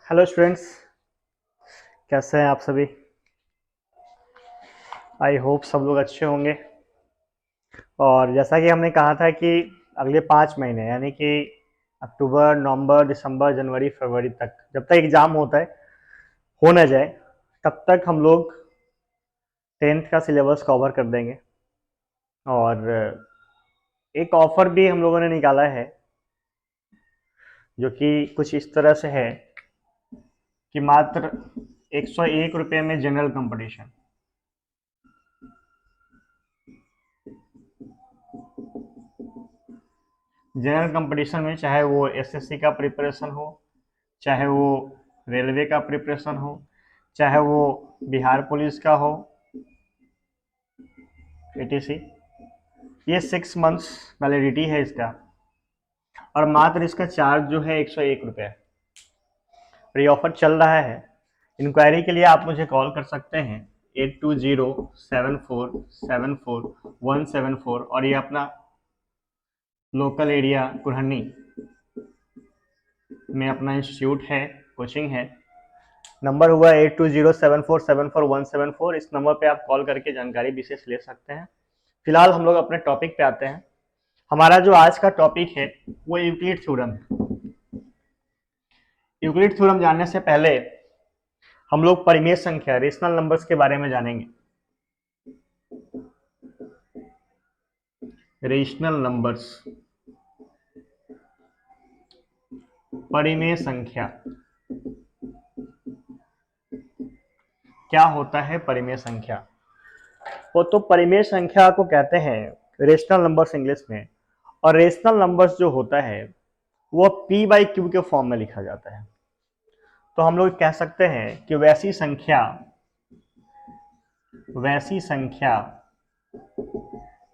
Hello students, कैसे हैं आप सभी। आई होप सब लोग अच्छे होंगे। और जैसा कि हमने कहा था कि अगले 5 महीने यानी कि अक्टूबर, नवंबर, दिसंबर, जनवरी, फरवरी तक जब तक एग्ज़ाम होता है हो ना जाए तब तक हम लोग 10th का सिलेबस कवर कर देंगे। और एक ऑफ़र भी हम लोगों ने निकाला है जो कि कुछ इस तरह से है कि मात्र 101 रुपये में जनरल कंपटीशन। जनरल कंपटीशन में चाहे वो एसएससी का प्रिपरेशन हो, चाहे वो रेलवे का प्रिपरेशन हो, चाहे वो बिहार पुलिस का हो, एटीसी, ये 6 मंथ्स वैलिडिटी है इसका। और मात्र इसका चार्ज जो है 101 रुपये। और ये ऑफर चल रहा है। इंक्वायरी के लिए आप मुझे कॉल कर सकते हैं 8207474174। और ये अपना लोकल एरिया कुरहनी में अपना इंस्टीट्यूट है, कोचिंग है। नंबर हुआ 8207474174। इस नंबर पे आप कॉल करके जानकारी विशेष ले सकते हैं। फिलहाल हम लोग अपने टॉपिक पे आते हैं। हमारा जो आज का टॉपिक है वो यूक्लिड थ्योरम है। यूक्लिड थ्योरम जानने से पहले हम लोग परिमेय संख्या, रेशनल नंबर्स के बारे में जानेंगे। रेशनल नंबर्स, परिमेय संख्या क्या होता है। परिमेय संख्या वो तो परिमेय संख्या को कहते हैं रेशनल नंबर्स इंग्लिश में। और रेशनल नंबर्स जो होता है वो पी बाई क्यू के फॉर्म में लिखा जाता है। तो हम लोग कह सकते हैं कि वैसी संख्या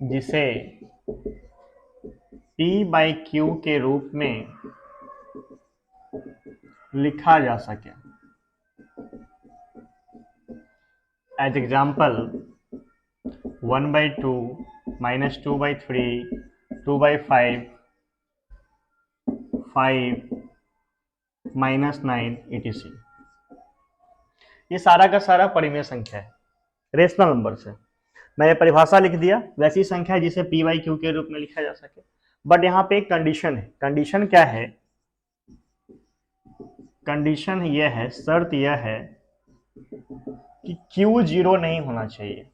जिसे P बाई क्यू के रूप में लिखा जा सके। As example 1/2, -2/3, 2/5, 5, -9 etc। ये सारा का सारा परिमेय संख्या है, रेशनल नंबर से। मैंने परिभाषा लिख दिया, वैसी संख्या है जिसे पी बाई क्यू के रूप में लिखा जा सके। बट यहाँ पे एक कंडीशन है। कंडीशन क्या है? कंडीशन यह है, शर्त यह है कि क्यू जीरो नहीं होना चाहिए।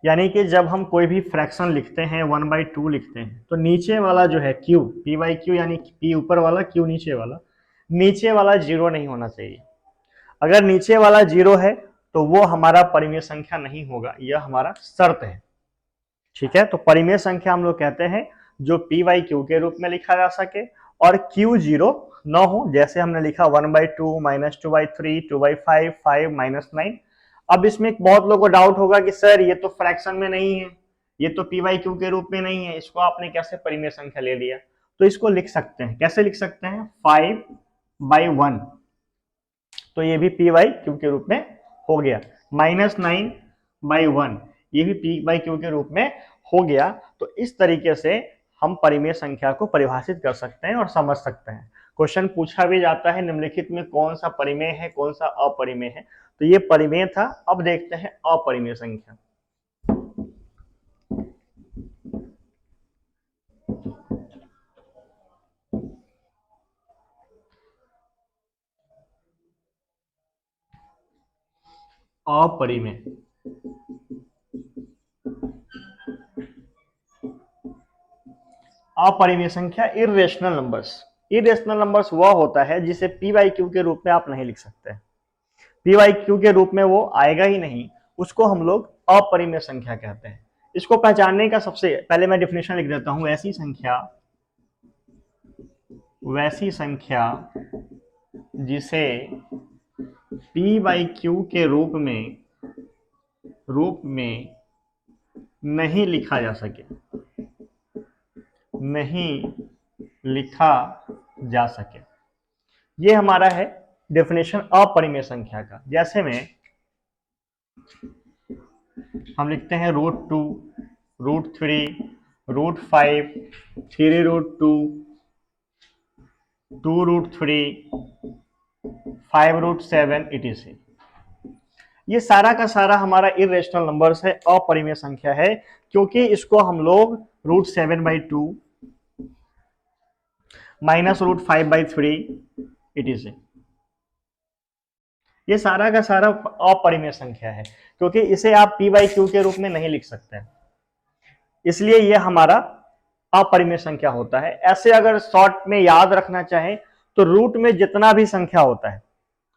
यानी कि जब हम कोई भी फ्रैक्शन लिखते हैं, 1/2 लिखते हैं, तो नीचे वाला जो है क्यू, पी बाई क्यू यानी पी ऊपर वाला, क्यू नीचे वाला जीरो नहीं होना चाहिए। अगर नीचे वाला जीरो है तो वो हमारा परिमेय संख्या नहीं होगा, यह हमारा शर्त है। ठीक है, तो परिमेय संख्या हम लोग कहते हैं जो पी बाई क्यू के रूप में लिखा जा सके और क्यू जीरो न हो। जैसे हमने लिखा 1/2, -2/3, 2/5, 5, -9। अब इसमें बहुत लोगों को डाउट होगा कि सर ये तो फ्रैक्शन में नहीं है, ये तो पी बाई क्यू के रूप में नहीं है, इसको आपने कैसे परिमेय संख्या ले लिया? तो इसको लिख सकते हैं, कैसे लिख सकते हैं? 5/1, तो ये भी पी बाई क्यू के रूप में हो गया। -9/1, ये भी पी बाई क्यू के रूप में हो गया। तो इस तरीके से हम परिमेय संख्या को परिभाषित कर सकते हैं और समझ सकते हैं। क्वेश्चन पूछा भी जाता है निम्नलिखित में कौन सा परिमेय है, कौन सा अपरिमेय है। तो ये परिमेय था। अब देखते हैं अपरिमेय संख्या। अपरिमेय, अपरिमेय संख्या, इर्रेशनल नंबर्स। इर्रेशनल नंबर्स वह होता है जिसे पी बाई क्यू के रूप में आप नहीं लिख सकते। पी वाई क्यू के रूप में वो आएगा ही नहीं, उसको हम लोग अपरिमेय संख्या कहते हैं। इसको पहचानने का सबसे पहले मैं डिफिनेशन लिख देता हूं। वैसी संख्या जिसे पी बाई क्यू के रूप में नहीं लिखा जा सके, नहीं लिखा जा सके, ये हमारा है डेफिनेशन अपरिमेय संख्या का। जैसे में हम लिखते हैं √2, √3, √5, 3√2, 2√3, 5√7 etc। ये सारा का सारा हमारा इरेशनल नंबर्स है, अपरिमेय संख्या है, क्योंकि इसको हम लोग √7/2 -√5/3 etc, ये सारा का सारा अपरिमेय संख्या है, क्योंकि इसे आप p/q के रूप में नहीं लिख सकते, इसलिए ये हमारा अपरिमेय संख्या होता है। ऐसे अगर शॉर्ट में याद रखना चाहे तो रूट में जितना भी संख्या होता है,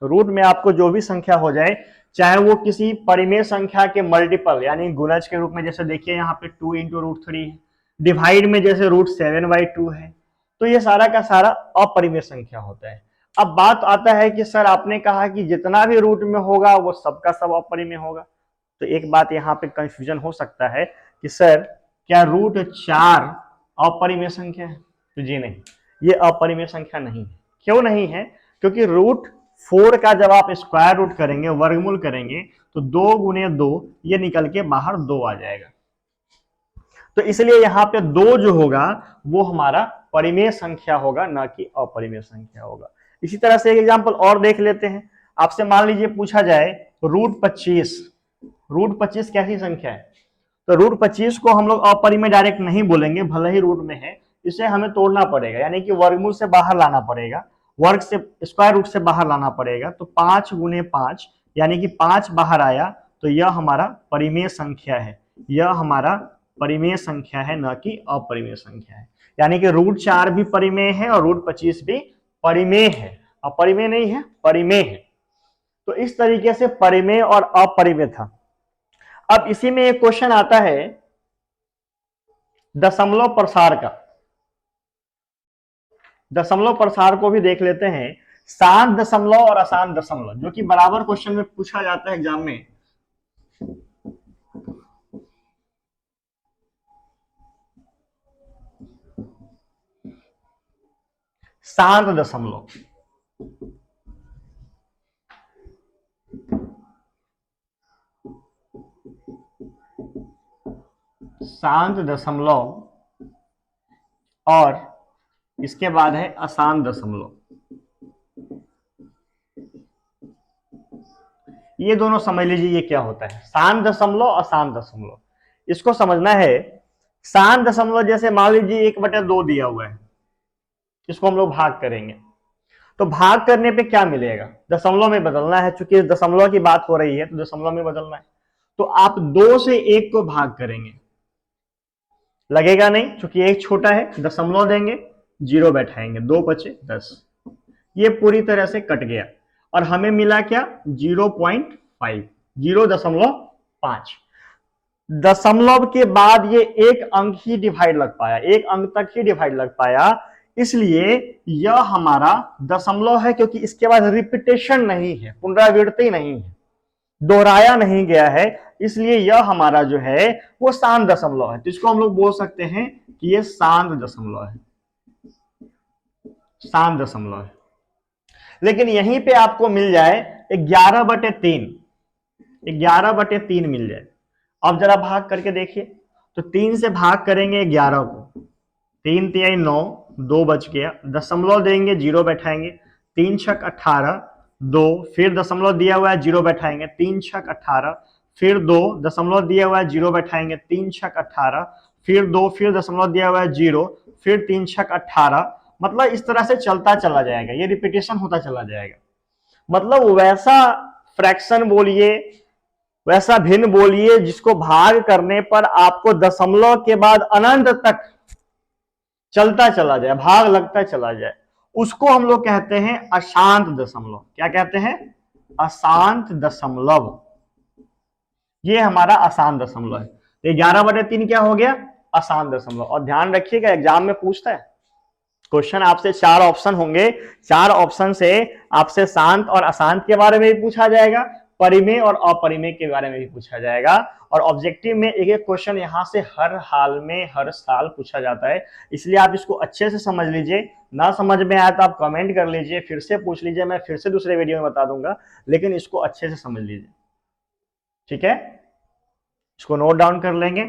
रूट में आपको जो भी संख्या हो जाए, चाहे वो किसी परिमेय संख्या के मल्टीपल यानी गुणज के रूप में, जैसे देखिए यहाँ पे 2 × √3 है, डिवाइड में जैसे √7/2 है, तो ये सारा का सारा अपरिमेय संख्या होता है। अब बात आता है कि सर आपने कहा कि जितना भी रूट में होगा वो सबका सब अपरिमेय होगा, तो एक बात यहाँ पे कंफ्यूजन हो सकता है कि सर क्या √4 अपरिमेय संख्या है? तो जी नहीं, ये अपरिमेय संख्या नहीं है। क्यों नहीं है? क्योंकि √4 का जब आप स्क्वायर रूट करेंगे, वर्गमूल करेंगे, तो 2 × 2 ये निकल के बाहर 2 आ जाएगा, तो इसलिए यहाँ पे 2 जो होगा वो हमारा परिमेय संख्या होगा, ना कि अपरिमेय संख्या होगा। इसी तरह से एक एग्जांपल और देख लेते हैं। आपसे मान लीजिए पूछा जाए √25, √25 कैसी संख्या है? तो √25 को हम लोग अपरिमेय डायरेक्ट नहीं बोलेंगे, भले ही रूट में है, इसे हमें तोड़ना पड़ेगा, यानी कि वर्गमूल से बाहर लाना पड़ेगा, वर्ग से स्क्वायर रूट से बाहर लाना पड़ेगा, तो 5 × 5 यानी कि 5 बाहर आया, तो यह हमारा परिमेय संख्या है, यह हमारा परिमेय संख्या है, न कि अपरिमेय संख्या है। यानी कि √4 भी परिमेय है और √25 भी परिमेय है, अपरिमेय नहीं है, परिमेय है। तो इस तरीके से परिमेय और अपरिमेय था। अब इसी में एक क्वेश्चन आता है दशमलव प्रसार का, दशमलव प्रसार को भी देख लेते हैं। शांत दशमलव और अशांत दशमलव, जो कि बराबर क्वेश्चन में पूछा जाता है एग्जाम में। शांत दशमलव, शांत दशमलव और इसके बाद है अशांत दशमलव। ये दोनों समझ लीजिए ये क्या होता है, शांत दशमलव, अशांत दशमलव। इसको समझना है। शांत दशमलव जैसे मान लीजिए 1/2 दिया हुआ है, इसको हम लोग भाग करेंगे, तो भाग करने पे क्या मिलेगा? दशमलव में बदलना है, चूंकि दशमलव की बात हो रही है तो दशमलव में बदलना है। तो आप 2 से 1 को भाग करेंगे, लगेगा नहीं, चूंकि 1 छोटा है, दशमलव देंगे, 0 बैठाएंगे, 2 बचे 10, ये पूरी तरह से कट गया और हमें मिला क्या? 0.5, 0.5। दशमलव के बाद ये एक अंक ही डिवाइड लग पाया, एक अंक तक ही डिवाइड लग पाया, इसलिए यह हमारा दशमलव है, क्योंकि इसके बाद रिपीटेशन नहीं है, पुनरावृत्ति नहीं है, दोहराया नहीं गया है, इसलिए यह हमारा जो है वो शांत दशमलव है। तो इसको हम लोग बोल सकते हैं कि ये शांत दशमलव है, शांत दशमलव है। लेकिन यहीं पे आपको मिल जाए 11/3, 11/3 मिल जाए। अब जरा भाग करके देखिए, तो 3 से भाग करेंगे 11 को, 3 × 9, 2 बच गया, दशमलव देंगे, 0 बैठाएंगे, 3 × 6 = 18, 2, फिर दशमलव दिया हुआ है, 0 बैठाएंगे, 3 × 6 = 18, फिर 2, दशमलव दिया हुआ है, 0 बैठाएंगे, 3 × 6 = 18, फिर 2, फिर दशमलव दिया हुआ है 0, फिर 3 × 6 = 18। मतलब इस तरह से चलता चला जाएगा, ये रिपीटेशन होता चला जाएगा। मतलब वैसा फ्रैक्शन बोलिए, वैसा भिन्न बोलिए जिसको भाग करने पर आपको दशमलव के बाद अनंत तक चलता चला जाए, भाग लगता चला जाए, उसको हम लोग कहते हैं अशांत दशमलव। क्या कहते हैं? अशांत दशमलव। ये हमारा अशांत दशमलव है। तो 11/3 क्या हो गया? अशांत दशमलव। और ध्यान रखिएगा एग्जाम में पूछता है क्वेश्चन, आपसे 4 ऑप्शन होंगे, 4 ऑप्शन से आपसे शांत और अशांत के बारे में भी पूछा जाएगा, परिमेय और अपरिमेय के बारे में भी पूछा जाएगा, और ऑब्जेक्टिव में एक एक क्वेश्चन यहां से हर हाल में हर साल पूछा जाता है। इसलिए आप इसको अच्छे से समझ लीजिए, ना समझ में आया तो आप कमेंट कर लीजिए, फिर से पूछ लीजिए, मैं फिर से दूसरे वीडियो में बता दूंगा, लेकिन इसको अच्छे से समझ लीजिए, ठीक है? इसको नोट डाउन कर लेंगे।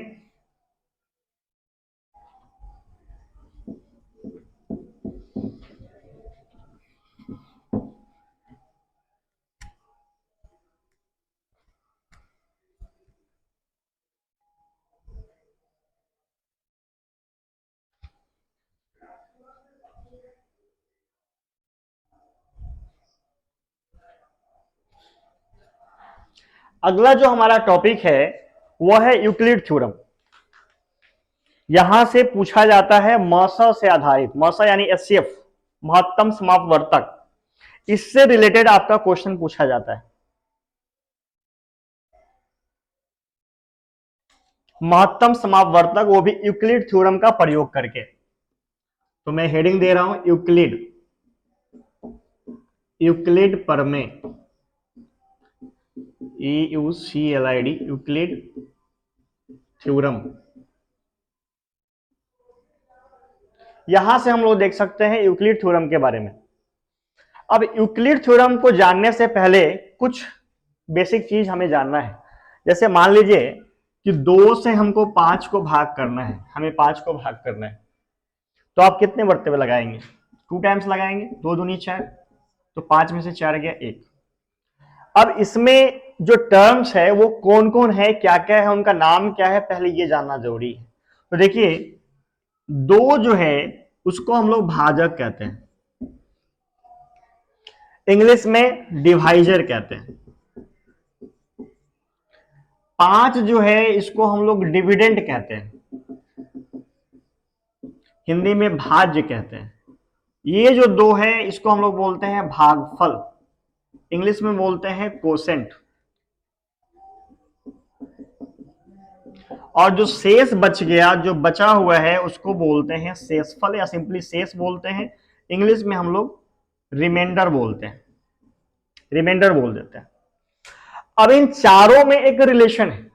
अगला जो हमारा टॉपिक है वह है यूक्लिड थ्योरम। यहां से पूछा जाता है मौसा से आधारित, मौसा यानी एचसीएफ, महत्तम समापवर्तक, इससे रिलेटेड आपका क्वेश्चन पूछा जाता है। महत्तम समापवर्तक, वो भी यूक्लिड थ्योरम का प्रयोग करके। तो मैं हेडिंग दे रहा हूं यूक्लिड, यूक्लिड प्रमेय, EUCLID, यूक्लिड थ्योरम। यहां से हम लोग देख सकते हैं यूक्लिड थ्योरम के बारे में। अब यूक्लिड थ्योरम को जानने से पहले कुछ बेसिक चीज हमें जानना है। जैसे मान लीजिए कि 2 से हमको 5 को भाग करना है, हमें 5 को भाग करना है, तो आप कितने बढ़ते हुए लगाएंगे? 2 टाइम्स लगाएंगे, 2 दूनी 4, तो 5 में से 4 गया 1। अब इसमें जो टर्म्स है वो कौन कौन है, क्या क्या है, उनका नाम क्या है, पहले ये जानना जरूरी है। तो देखिए 2 जो है उसको हम लोग भाजक कहते हैं, इंग्लिश में डिवाइजर कहते हैं। 5 जो है इसको हम लोग डिविडेंड कहते हैं, हिंदी में भाज्य कहते हैं। ये जो 2 है इसको हम लोग बोलते हैं भागफल, इंग्लिश में बोलते हैं कोसेंट। और जो शेष बच गया, जो बचा हुआ है, उसको बोलते हैं शेषफल या सिंपली शेष बोलते हैं। इंग्लिश में हम लोग रिमाइंडर बोलते हैं, रिमाइंडर बोल देते हैं। अब इन चारों में एक रिलेशन है,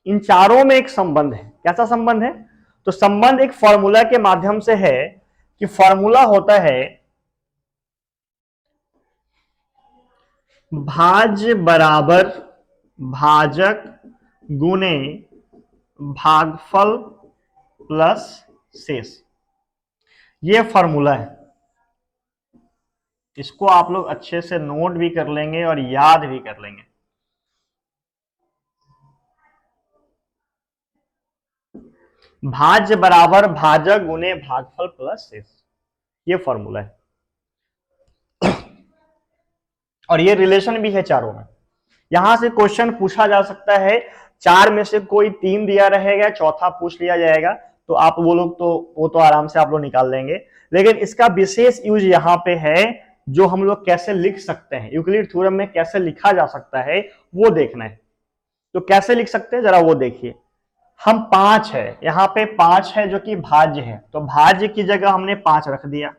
इन चारों में एक संबंध है। कैसा संबंध है? तो संबंध एक फॉर्मूला के माध्यम से है कि फॉर्मूला होता है भाज्य बराबर भाजक गुने भागफल प्लस शेष। ये फॉर्मूला है, इसको आप लोग अच्छे से नोट भी कर लेंगे और याद भी कर लेंगे। भाज्य बराबर भाजक गुने भागफल प्लस शेष, ये फॉर्मूला है। और ये रिलेशन भी है चारों में। यहां से क्वेश्चन पूछा जा सकता है, 4 में से कोई 3 दिया रहेगा, चौथा पूछ लिया जाएगा, तो आप वो लोग तो वो तो आराम से आप लोग निकाल लेंगे। लेकिन इसका विशेष यूज यहाँ पे है, जो हम लोग कैसे लिख सकते हैं, यूक्लिड थ्योरम में कैसे लिखा जा सकता है वो देखना है। तो कैसे लिख सकते हैं जरा वो देखिए। हम 5 है, यहाँ पे 5 है जो कि भाज्य है, तो भाज्य की जगह हमने 5 रख दिया।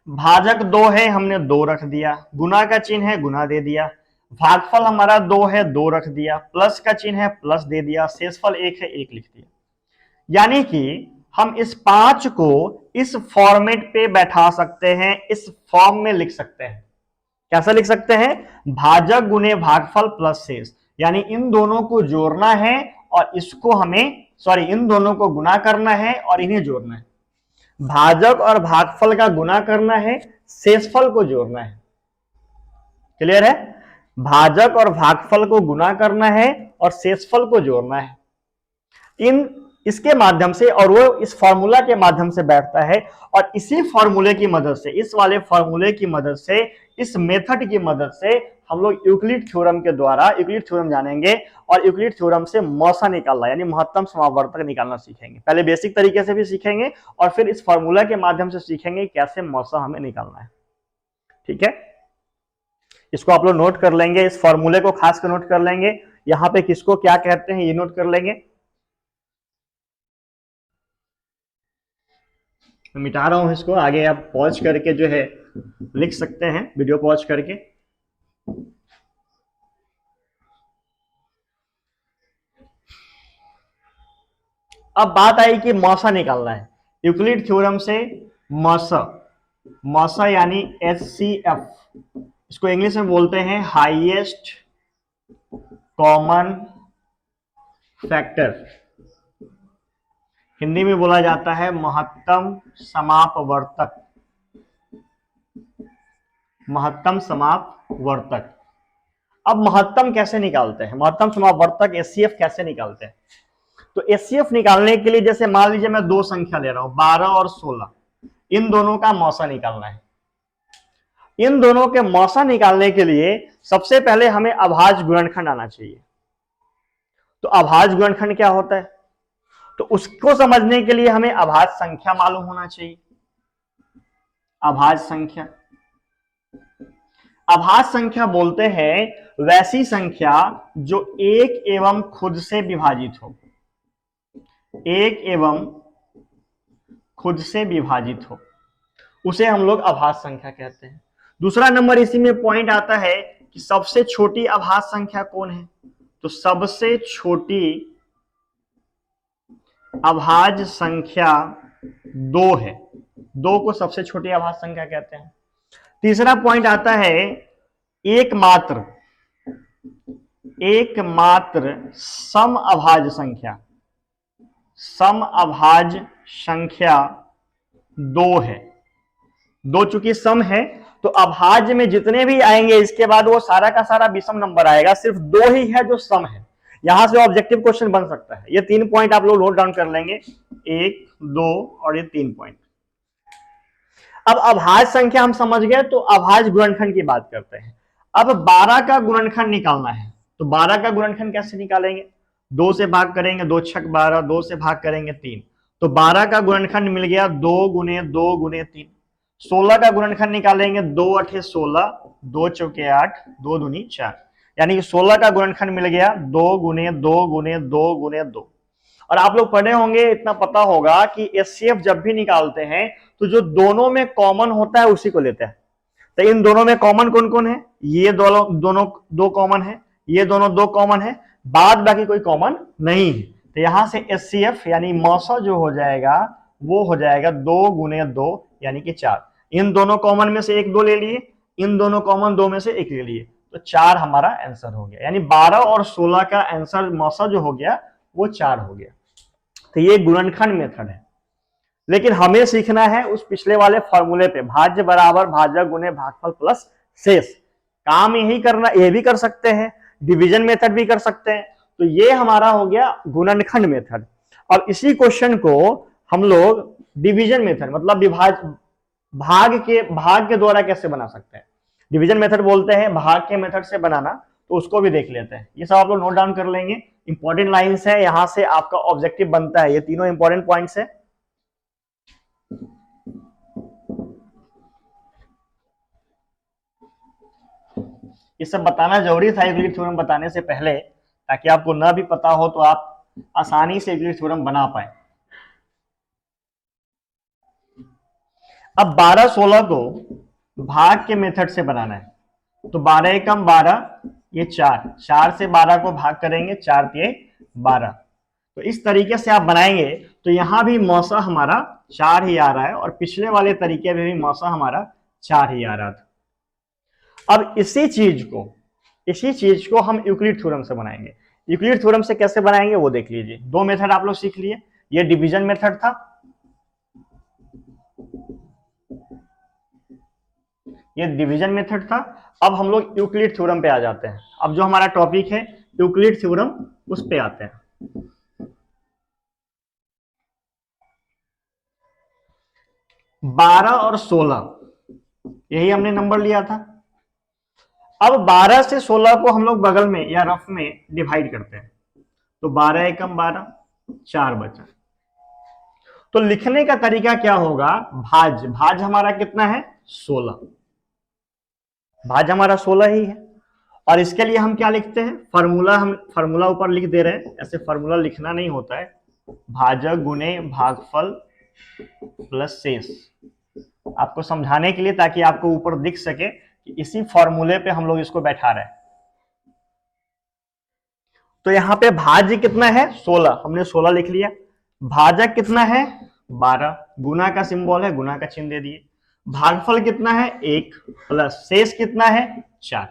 भाजक 2 है, हमने 2 रख दिया। गुना का चिन्ह है, गुना दे दिया। भागफल हमारा 2 है, 2 रख दिया। प्लस का चिन्ह है, प्लस दे दिया। शेषफल 1 है, 1 लिख दिया। यानी कि हम इस 5 को इस फॉर्मेट पे बैठा सकते हैं, इस फॉर्म में लिख सकते हैं। कैसा लिख सकते हैं? भाजक गुने भागफल प्लस शेष, यानी इन दोनों को जोड़ना है और इसको हमें इन दोनों को गुना करना है और इन्हें जोड़ना है। भाजक और भागफल का गुना करना है, शेषफल को जोड़ना है। क्लियर है? भाजक और भागफल को गुना करना है और शेषफल को जोड़ना है। इसके माध्यम से, और वो इस फॉर्मूला के माध्यम से बैठता है। और इसी फॉर्मूले की मदद से, इस वाले फॉर्मूले की मदद से, इस मेथड की मदद से हम लोग यूक्लिड थ्योरम के द्वारा यूक्लिड थ्योरम जानेंगे और यूक्लिड थ्योरम से मौसा निकालना यानी महत्तम समापवर्तक निकालना सीखेंगे। पहले बेसिक तरीके से भी सीखेंगे और फिर इस फॉर्मूला के माध्यम से सीखेंगे कैसे मौसा हमें निकालना है। ठीक है, इसको आप लोग नोट कर लेंगे, इस फॉर्मूले को खास कर नोट कर लेंगे। यहां पे किसको क्या कहते हैं ये नोट कर लेंगे। मैं मिटा रहा हूं इसको, आगे आप पॉज करके जो है लिख सकते हैं, वीडियो पॉज करके। अब बात आई कि मौसा निकालना है यूक्लिड थ्योरम से। मौसा, मौसा यानी HCF, इसको इंग्लिश में बोलते हैं हाईएस्ट कॉमन फैक्टर, हिंदी में बोला जाता है महत्तम समापवर्तक, महत्तम समापवर्तक। अब महत्तम कैसे निकालते हैं, महत्तम समापवर्तक HCF कैसे निकालते हैं? तो HCF निकालने के लिए जैसे मान लीजिए मैं 2 संख्या ले रहा हूं, 12 और 16, इन दोनों का मौसा निकालना है। इन दोनों के मौसा निकालने के लिए सबसे पहले हमें अभाज्य गुणनखंड आना चाहिए। तो अभाज्य गुणनखंड क्या होता है, तो उसको समझने के लिए हमें अभाज्य संख्या मालूम होना चाहिए। अभाज्य संख्या, अभाज्य संख्या बोलते हैं वैसी संख्या जो एक एवं खुद से विभाजित हो, एक एवं खुद से विभाजित हो, उसे हम लोग अभाज्य संख्या कहते हैं। दूसरा नंबर इसी में पॉइंट आता है कि सबसे छोटी अभाज्य संख्या कौन है, तो सबसे छोटी अभाज्य संख्या 2 है, 2 को सबसे छोटी अभाज्य संख्या कहते हैं। तीसरा पॉइंट आता है एकमात्र सम अभाज्य संख्या, सम अभाज्य संख्या 2 है। 2 चूंकि सम है तो अभाज्य में जितने भी आएंगे इसके बाद वो सारा का सारा विषम नंबर आएगा, सिर्फ 2 ही है जो सम है। यहां से ऑब्जेक्टिव क्वेश्चन बन सकता है। ये 3 पॉइंट आप लोग नोट डाउन कर लेंगे, 1, 2 और ये 3 पॉइंट। अब अभाज्य संख्या हम समझ गए, तो अभाज्य गुणनखंड की बात करते हैं। अब 12 का गुणनखंड निकालना है, तो 12 का गुणनखंड कैसे निकालेंगे, 2 से भाग करेंगे, 2 छक 12, 2 से भाग करेंगे 3, तो 12 का गुणनखंड मिल गया 2 गुने 2 गुने 3। 16 का गुणनखंड निकालेंगे, 2 अठे 16, 2 चौके 8, 2 दूनी 4, यानी कि 16 का गुणनखंड मिल गया 2 गुने 2 गुने 2 गुने 2। और आप लोग पढ़े होंगे, इतना पता होगा कि एचसीएफ जब भी निकालते हैं तो जो दोनों में कॉमन होता है उसी को लेते हैं। तो इन दोनों में कॉमन कौन कौन है, ये दोनों 2 कॉमन है, ये दोनों 2 कॉमन है, बाद बाकी कोई कॉमन नहीं है। तो यहां से एचसीएफ यानी मौसा जो हो जाएगा वो हो जाएगा 2 गुने 2 यानी कि 4। इन दोनों कॉमन में से 1 2 ले लिए, इन दोनों कॉमन 2 में से 1 ले लिए, तो 4 हमारा आंसर हो गया। यानी 12 और 16 का आंसर मौसा जो हो गया वो 4 हो गया। तो ये गुणनखंड मेथड है। लेकिन हमें सीखना है उस पिछले वाले फॉर्मूले पे, भाज्य बराबर भाजक गुने भागफल प्लस शेष। काम यही करना, ये भी कर सकते हैं, डिवीजन मेथड भी कर सकते हैं। तो ये हमारा हो गया गुणनखंड मेथड। और इसी क्वेश्चन को हम लोग डिवीजन मेथड मतलब भाग के द्वारा कैसे बना सकते हैं। डिवीजन मेथड बोलते हैं भाग के मेथड से बनाना, तो उसको भी देख लेते हैं। ये सब आप लोग नोट डाउन कर लेंगे, इंपॉर्टेंट लाइंस है, यहां से आपका ऑब्जेक्टिव बनता है। ये तीनों इंपॉर्टेंट पॉइंट्स है। ये सब बताना जरूरी था यूक्लिड थ्योरम बताने से पहले, ताकि आपको ना भी पता हो तो आप आसानी से यूक्लिड थ्योरम बना पाए। अब 12 16 को भाग के मेथड से बनाना है, तो 12 एकम 12, ये 4 से 12 को भाग करेंगे, 4 तिये 12। तो इस तरीके से आप बनाएंगे तो यहां भी मौसा हमारा 4 ही आ रहा है, और पिछले वाले तरीके में भी मौसा हमारा 4 ही आ रहा था। अब इसी चीज को हम यूक्लिड थ्योरम से बनाएंगे। यूक्लिड थ्योरम से कैसे बनाएंगे वो देख लीजिए। 2 मेथड आप लोग सीख लिए, ये डिवीजन मेथड था, ये डिवीजन मेथड था। अब हम लोग यूक्लिड थ्योरम पे आ जाते हैं। अब जो हमारा टॉपिक है यूक्लिड थ्योरम, उस पे आते हैं। बारह और 16 यही हमने नंबर लिया था। अब 12 से 16 को हम लोग बगल में या रफ में डिवाइड करते हैं, तो 12 एकम 12, 4 बचा। तो लिखने का तरीका क्या होगा, भाज हमारा कितना है 16, भाज हमारा 16 ही है। और इसके लिए हम क्या लिखते हैं, फॉर्मूला, हम फॉर्मूला ऊपर लिख दे रहे हैं। ऐसे फॉर्मूला लिखना नहीं होता है, भाजक गुने भागफल प्लस शेष, आपको समझाने के लिए, ताकि आपको ऊपर दिख सके कि इसी फॉर्मूले पे हम लोग इसको बैठा रहे हैं। तो यहां पे भाज्य कितना है 16, हमने 16 लिख लिया। भाजक कितना है 12, गुना का सिंबल है, गुना का चिन्ह दे दिए। भागफल कितना है 1, प्लस शेष कितना है 4।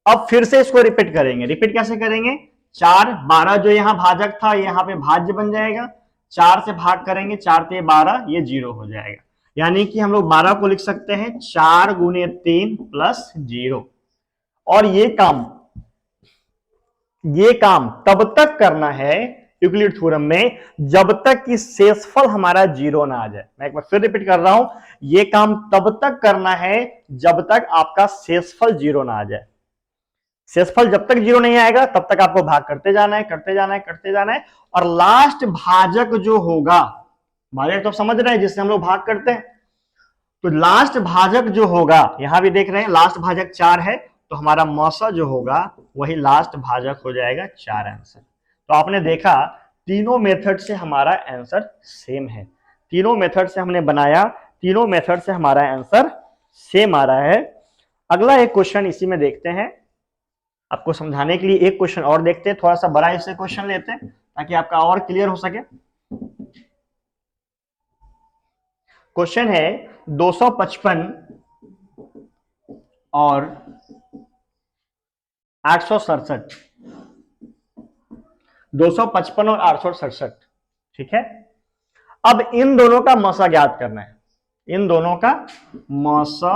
अब फिर से इसको रिपीट करेंगे। रिपीट कैसे करेंगे, 4 12 जो यहां भाजक था यहाँ पे भाज्य बन जाएगा, 4 से भाग करेंगे, 4 ते 12, ये 0 हो जाएगा। यानी कि हम लोग 12 को लिख सकते हैं 4 गुने 3 प्लस 0। और ये काम तब तक करना है यूक्लिड थ्योरम में, जब तक कि शेषफल हमारा जीरो ना आ जाए। मैं एक बार फिर रिपीट कर रहा हूं, ये काम तब तक करना है जब तक आपका शेषफल जीरो ना आ जाए। शेषफल जब तक जीरो नहीं आएगा तब तक आपको भाग करते जाना है, करते जाना है, करते जाना है, और लास्ट भाजक जो होगा, भाजक तो समझ रहे हैं जिससे हम लोग भाग करते हैं, तो लास्ट भाजक जो होगा, यहां भी देख रहे हैं लास्ट भाजक 4 है, तो हमारा मौसा जो होगा वही लास्ट भाजक हो जाएगा 4 आंसर। तो आपने देखा तीनों मेथड से हमारा आंसर सेम है, तीनों मेथड से हमने बनाया, तीनों मेथड से हमारा आंसर सेम आ रहा है। अगला एक क्वेश्चन इसी में देखते हैं, आपको समझाने के लिए एक क्वेश्चन और देखते हैं, थोड़ा सा बड़ा इससे क्वेश्चन लेते हैं ताकि आपका और क्लियर हो सके। क्वेश्चन है 255 और 867, 255 और 867, ठीक है। अब इन दोनों का मौसा ज्ञात करना है, इन दोनों का मौसा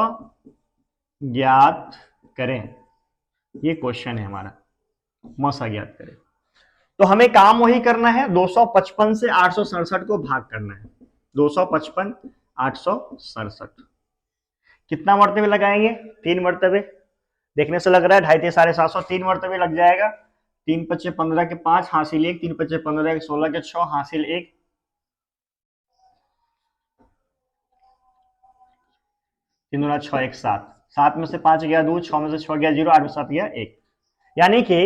ज्ञात करें, ये क्वेश्चन है हमारा, मौसा ज्ञात करें। तो हमें काम वही करना है, 255 से 867 को भाग करना है, 255 867, कितना मरतबे लगाएंगे, 3 मरतबे, देखने से लग रहा है 2.5 साढ़े 700, 3 मरतबे लग जाएगा। 3 पच्चे 15 के 5 हासिल 1, 3 पच्चे 15 के 16 के 6 हासिल 1, 3 दूना 6 1 7, 7 में से 5 गया 2, 6 में से 6 गया 0, 8 में 7 गया 1, यानी कि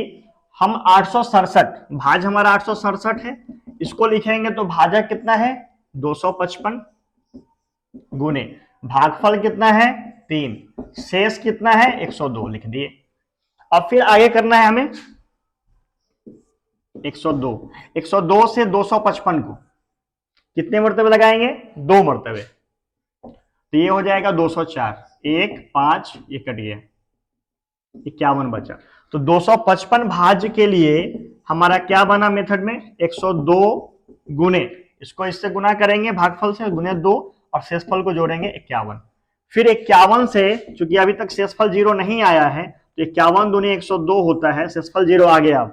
हम 867, भाज हमारा 867 है, इसको लिखेंगे तो भाजक कितना है 255 गुने भागफल कितना है 3, शेष कितना है 102, लिख दिए। अब फिर आगे करना है हमें 102, 102 से 255 को कितने मरतबे लगाएंगे, 2 मरतबे, तो ये हो जाएगा 204, 1 5 ये कट गया, 51 बचा। तो 255 भाज्य के लिए हमारा क्या बना मेथड में, 102 गुने, इसको इससे गुना करेंगे भागफल से, गुने 2, और शेषफल को जोड़ेंगे 51। फिर 51 से, चूंकि अभी तक शेषफल 0 नहीं आया है, तो 51 दूनी 102 होता है, शेषफल 0 आ गया,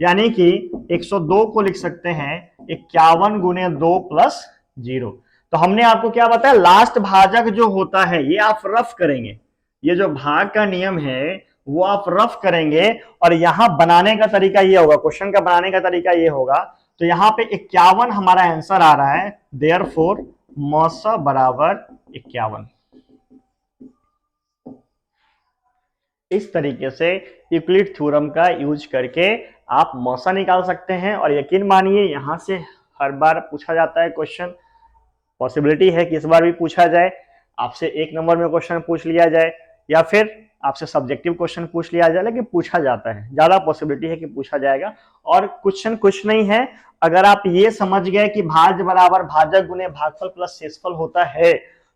यानी कि 102 को लिख सकते हैं 51 गुने 2 प्लस 0। तो हमने आपको क्या बताया, लास्ट भाजक जो होता है ये आप रफ करेंगे, ये जो भाग का नियम है वो आप रफ करेंगे, और यहां बनाने का तरीका ये होगा, क्वेश्चन का बनाने का तरीका ये होगा। तो यहां पे 51 हमारा आंसर आ रहा है, देयरफॉर मौसा बराबर 51। इस तरीके से यूक्लिड थ्योरम का यूज करके आप मौसा निकाल सकते हैं, और यकीन मानिए यहां से हर बार पूछा जाता है क्वेश्चन, पॉसिबिलिटी है कि इस बार भी पूछा जाए, आपसे 1 नंबर में क्वेश्चन पूछ लिया जाए, या फिर आपसे सब्जेक्टिव क्वेश्चन पूछ लिया जाए, लेकिन पूछा जाता है, ज्यादा पॉसिबिलिटी है कि पूछा जाएगा। और क्वेश्चन कुछ नहीं है, अगर आप ये समझ गए कि भाज्य बराबर भाजक गुने भागफल प्लस शेषफल होता है,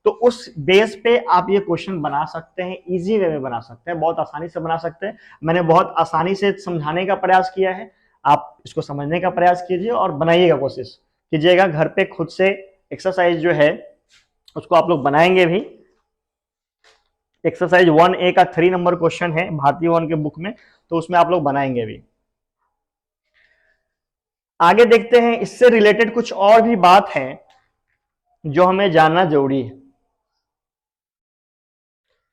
तो उस बेस पे आप ये क्वेश्चन बना सकते हैं, इजी वे में बना सकते हैं, बहुत आसानी से बना सकते हैं। मैंने बहुत आसानी से समझाने का प्रयास किया है, आप इसको समझने का प्रयास कीजिए और बनाइएगा, कोशिश कीजिएगा घर पे खुद से। एक्सरसाइज जो है उसको आप लोग बनाएंगे भी, एक्सरसाइज 1A का 3 नंबर क्वेश्चन है भारतीय वन के बुक में, तो उसमें आप लोग बनाएंगे भी। आगे देखते हैं, इससे रिलेटेड कुछ और भी बात है जो हमें जानना जरूरी है।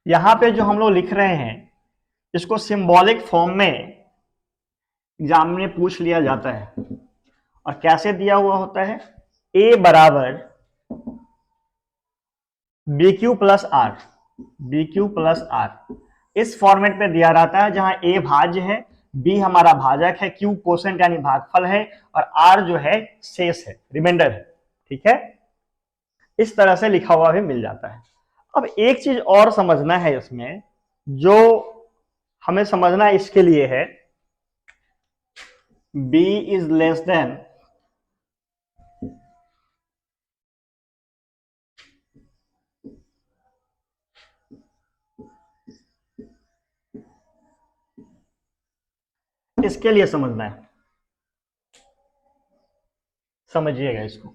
यहां पे जो हम लोग लिख रहे हैं इसको सिंबॉलिक फॉर्म में एग्जाम में पूछ लिया जाता है, और कैसे दिया हुआ होता है, A बराबर BQ plus R, BQ plus R, इस फॉर्मेट पे दिया रहता है, जहां A भाज्य है, B हमारा भाजक है, Q कोसेंट यानी भागफल है, और R जो है शेष है, रिमाइंडर है, ठीक है। इस तरह से लिखा हुआ भी मिल जाता है। अब एक चीज और समझना है इसमें, जो हमें समझना इसके लिए है, B इज लेस देन इसके लिए समझना है, समझिएगा इसको।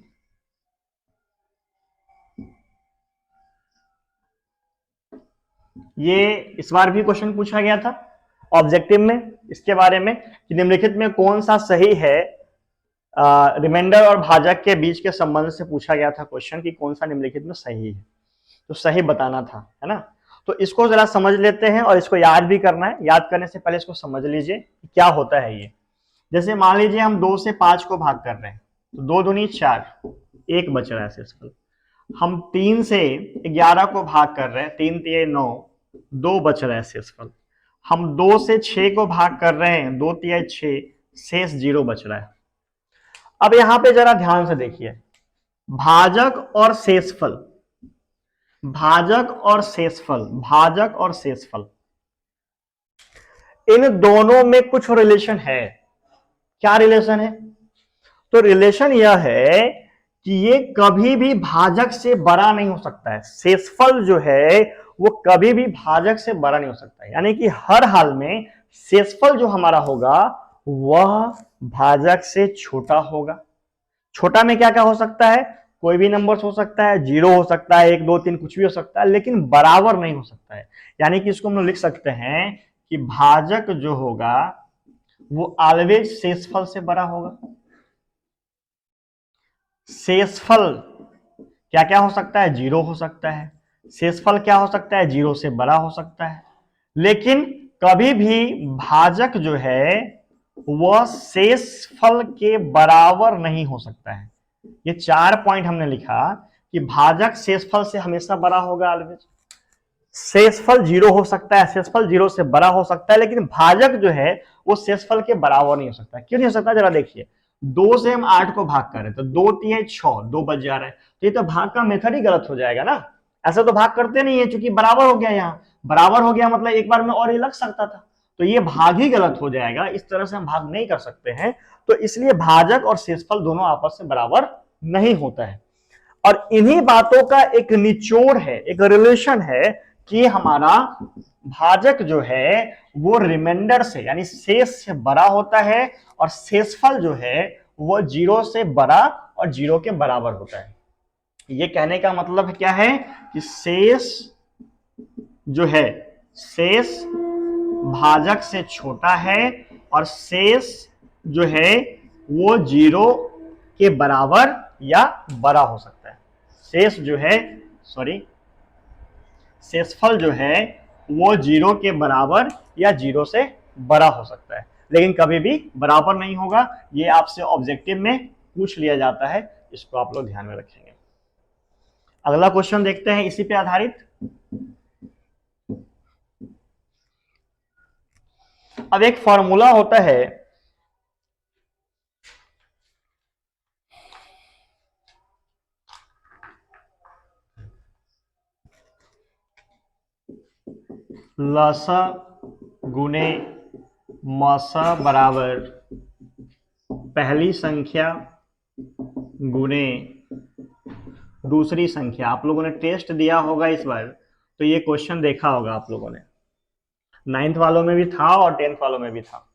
ये इस बार भी क्वेश्चन पूछा गया था ऑब्जेक्टिव में इसके बारे में, कि निम्नलिखित में कौन सा सही है रिमाइंडर और भाजक के बीच के संबंध से पूछा गया था क्वेश्चन कि कौन सा निम्नलिखित में सही है, तो सही बताना था, है ना। तो इसको जरा समझ लेते हैं और इसको याद भी करना है। याद करने से पहले इसको समझ लीजिए कि क्या होता है ये। जैसे मान लीजिए हम 2 से 5 को भाग कर रहे हैं, तो 2 दूनी 4, 1 बच रहा है शेषफल। हम 3 से 11 को भाग कर रहे हैं, 3 तिये 9, 2 बच रहा है शेषफल। हम 2 से 6 को भाग कर रहे हैं, 2 तिये 6, शेष 0 बच रहा है। अब यहां पे जरा ध्यान से देखिए, भाजक और शेषफल, भाजक और शेषफल, भाजक और शेषफल, इन दोनों में कुछ रिलेशन है। क्या रिलेशन है? तो रिलेशन यह है कि ये कभी भी भाजक से बड़ा नहीं हो सकता है। शेषफल जो है वो कभी भी भाजक से बड़ा नहीं हो सकता है, यानी कि हर हाल में शेषफल जो हमारा होगा वह भाजक से छोटा होगा। छोटा में क्या क्या हो सकता है? कोई भी नंबर हो सकता है, 0 हो सकता है, 1 2 3 कुछ भी हो सकता है, लेकिन बराबर नहीं हो सकता है। यानी कि इसको हम लोग लिख सकते हैं कि भाजक जो होगा वो ऑलवेज शेषफल से बड़ा होगा। शेषफल क्या क्या हो सकता है? 0 हो सकता है। शेषफल क्या हो सकता है? 0 से बड़ा हो सकता है। लेकिन कभी भी भाजक जो है वह शेषफल के बराबर नहीं हो सकता है। ये 4 पॉइंट हमने लिखा कि भाजक शेषफल से हमेशा बड़ा होगा ऑलवेज। शेषफल 0 हो सकता है, शेषफल 0 से बड़ा हो सकता है, लेकिन भाजक जो है वो शेषफल के बराबर नहीं हो सकता। क्यों नहीं हो सकता? जरा देखिए, 2 से हम 8 को भाग करें तो 2 तिये 6, 2 बच जा रहा है, तो ये तो भाग का मेथड ही गलत हो जाएगा ना। ऐसा तो भाग करते नहीं है, क्योंकि बराबर हो गया, यहाँ बराबर हो गया मतलब एक बार में और ही लग सकता था, तो ये भाग ही गलत हो जाएगा। इस तरह से हम भाग नहीं कर सकते हैं। तो इसलिए भाजक और शेषफल दोनों आपस में बराबर नहीं होता है। और इन्हीं बातों का एक निचोड़ है, एक रिलेशन है कि हमारा भाजक जो है वो रिमाइंडर से यानी शेष से बड़ा होता है, और शेषफल जो है वो 0 से बड़ा और 0 के बराबर होता है। ये कहने का मतलब क्या है कि शेष जो है, शेष भाजक से छोटा है और शेष जो है वो 0 के बराबर या बड़ा हो सकता है। शेष जो है, सॉरी, शेषफल जो है वो 0 के बराबर या 0 से बड़ा हो सकता है, लेकिन कभी भी बराबर नहीं होगा। ये आपसे ऑब्जेक्टिव में पूछ लिया जाता है, इसको आप लोग ध्यान में रखेंगे। अगला क्वेश्चन देखते हैं इसी पे आधारित। अब एक फॉर्मूला होता है, लसा गुने मसा बराबर पहली संख्या गुने दूसरी संख्या। आप लोगों ने टेस्ट दिया होगा इस बार, तो ये क्वेश्चन देखा होगा आप लोगों ने, 9th वालों में भी था और 10th वालों में भी था।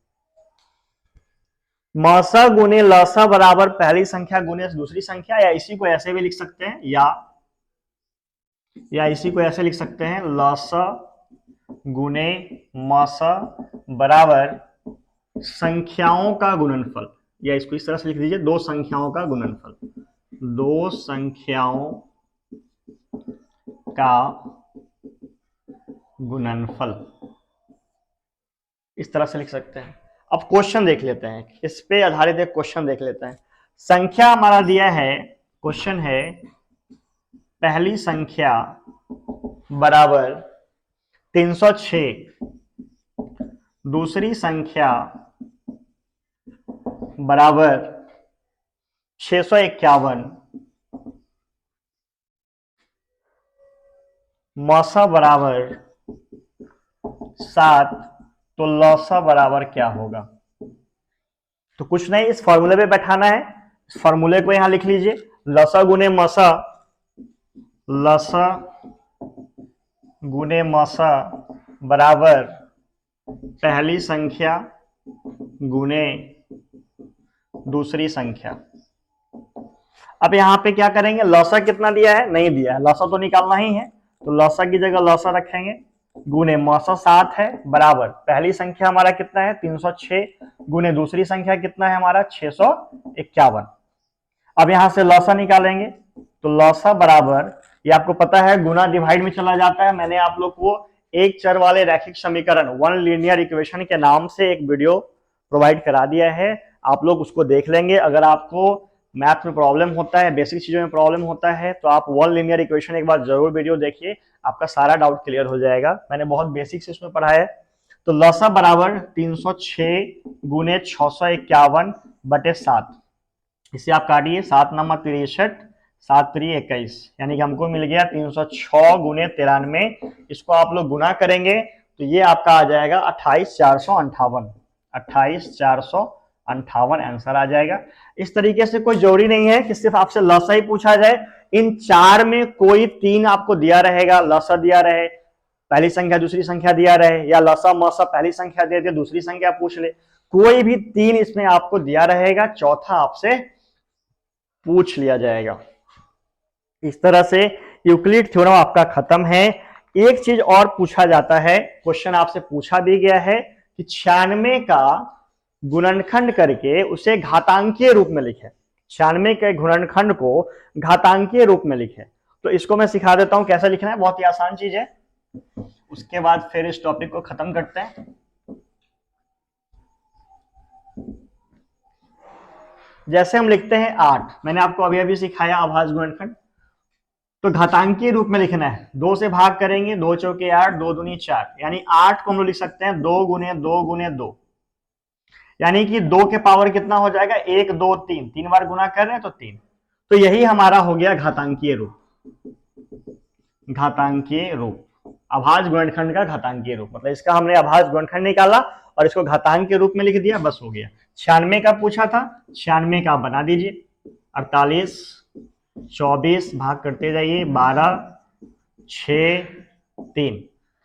मसा गुने लसा बराबर पहली संख्या गुने दूसरी संख्या, या इसी को ऐसे भी लिख सकते हैं, या इसी को ऐसे लिख सकते हैं, लसा गुने मसा बराबर संख्याओं का गुणनफल, या इसको इस तरह से लिख दीजिए, दो संख्याओं का गुणनफल, दो संख्याओं का गुणनफल, इस तरह से लिख सकते हैं। अब क्वेश्चन देख लेते हैं, इस पे आधारित एक क्वेश्चन देख लेते हैं। संख्या हमारा दिया है, क्वेश्चन है पहली संख्या बराबर 306, दूसरी संख्या बराबर 651, मौसा बराबर 7, तो लौसा बराबर क्या होगा? तो कुछ नहीं, इस फॉर्मूले पे बैठाना है। इस फॉर्मूले को यहां लिख लीजिए, लसा गुने मसा, लसा गुने मसा बराबर पहली संख्या गुने दूसरी संख्या। अब यहां पे क्या करेंगे, लौसा कितना दिया है? नहीं दिया है, लौसा तो निकालना ही है, तो लौसा की जगह लौसा रखेंगे, गुने मौसा 7 है बराबर पहली संख्या हमारा कितना है 306 गुने दूसरी संख्या कितना है हमारा 651। अब यहां से लौसा निकालेंगे तो लौसा बराबर, ये आपको पता है गुना डिवाइड में चला जाता है। मैंने आप लोग को एक चर वाले रैखिक समीकरण वन लीनियर इक्वेशन के नाम से एक वीडियो प्रोवाइड करा दिया है, आप लोग उसको देख लेंगे। अगर आपको मैथ में प्रॉब्लम होता है, बेसिक चीजों में प्रॉब्लम होता है, तो आप वन लीनियर इक्वेशन एक बार जरूर वीडियो देखिए, आपका सारा डाउट क्लियर हो जाएगा। मैंने बहुत बेसिक से इसमें पढ़ा है। तो लौसा बराबर 306 गुने 651 बटे 7, इसे आप काटिए 7 नंबर 63 7 3 21, यानी कि हमको मिल गया 306 गुने 93। इसको आप लोग गुना करेंगे तो ये आपका आ जाएगा 28458, 28458 आंसर आ जाएगा। इस तरीके से कोई जरूरी नहीं है कि सिर्फ आपसे लसा ही पूछा जाए, इन चार में कोई तीन आपको दिया रहेगा, लसा दिया रहे, पहली संख्या दूसरी संख्या दिया रहे, या लसा मसा पहली संख्या दे दे दूसरी संख्या पूछ ले, कोई भी तीन इसमें आपको दिया रहेगा, चौथा आपसे पूछ लिया जाएगा। इस तरह से यूक्लिड थ्योरम आपका खत्म है। एक चीज और पूछा जाता है, क्वेश्चन आपसे पूछा भी गया है कि 96 का गुणनखंड करके उसे घातांकीय रूप में लिखे, 96 के गुणनखंड को घातांकीय रूप में लिखे। तो इसको मैं सिखा देता हूं कैसे लिखना है, बहुत ही आसान चीज है। उसके बाद फिर इस टॉपिक को खत्म करते हैं। जैसे हम लिखते हैं 8, मैंने आपको अभी अभी सिखाया अभाज्य गुणनखंड, तो घातांकीय रूप में लिखना है। 2 से भाग करेंगे, 2 चौके 8, 2 दूनी 4, यानी 8 को हम लोग लिख सकते हैं 2 गुने 2 गुने 2, यानी कि 2 के पावर कितना हो जाएगा 1 2 3, 3 बार गुना कर रहे हैं तो 3। तो यही हमारा हो गया घातांकीय रूप, घातांकीय रूप, अभाज्य गुणनखंड का घातांकीय रूप। मतलब इसका हमने अभाज्य गुणनखंड निकाला और इसको घातांक के रूप में लिख दिया, बस हो गया। 96 का पूछा था, 96 का बना दीजिए, 48 24 भाग करते जाइए, 12 6 3,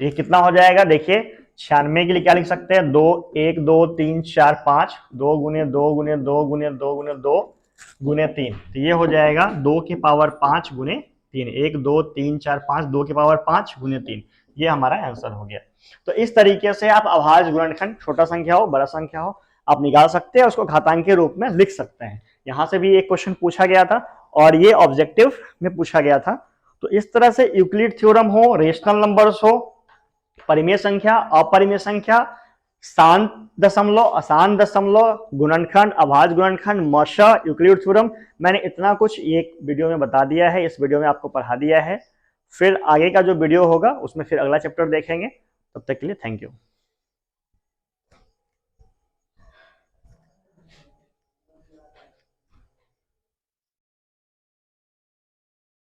ये कितना हो जाएगा देखिए। 96 के लिए क्या लिख सकते हैं 2 1 2 3 4 5, 2 गुने 2 गुने 2 गुने 2 गुने 2 गुने 3, तो ये हो जाएगा 2 के पावर 5 गुने 3, 1 2 3 4 5, 2 के पावर 5 गुने 3, ये हमारा आंसर हो गया। तो इस तरीके से आप अभाज्य गुणनखंड, छोटा संख्या हो बड़ा संख्या हो, आप निकाल सकते हैं, उसको घातांक के रूप में लिख सकते हैं। यहां से भी एक क्वेश्चन पूछा गया था और ये ऑब्जेक्टिव में पूछा गया था। तो इस तरह से यूक्लिड थ्योरम हो, रेशनल नंबर्स हो, परिमेय संख्या, अपरिमेय संख्या, शांत दशमलव, अशांत दशमलव, गुणनखंड, अभाज्य गुणनखंड, मशा, यूक्लिड थ्योरम, मैंने इतना कुछ एक वीडियो में बता दिया है, इस वीडियो में आपको पढ़ा दिया है। फिर आगे का जो वीडियो होगा उसमें फिर अगला चैप्टर देखेंगे। तब तक के लिए थैंक यू।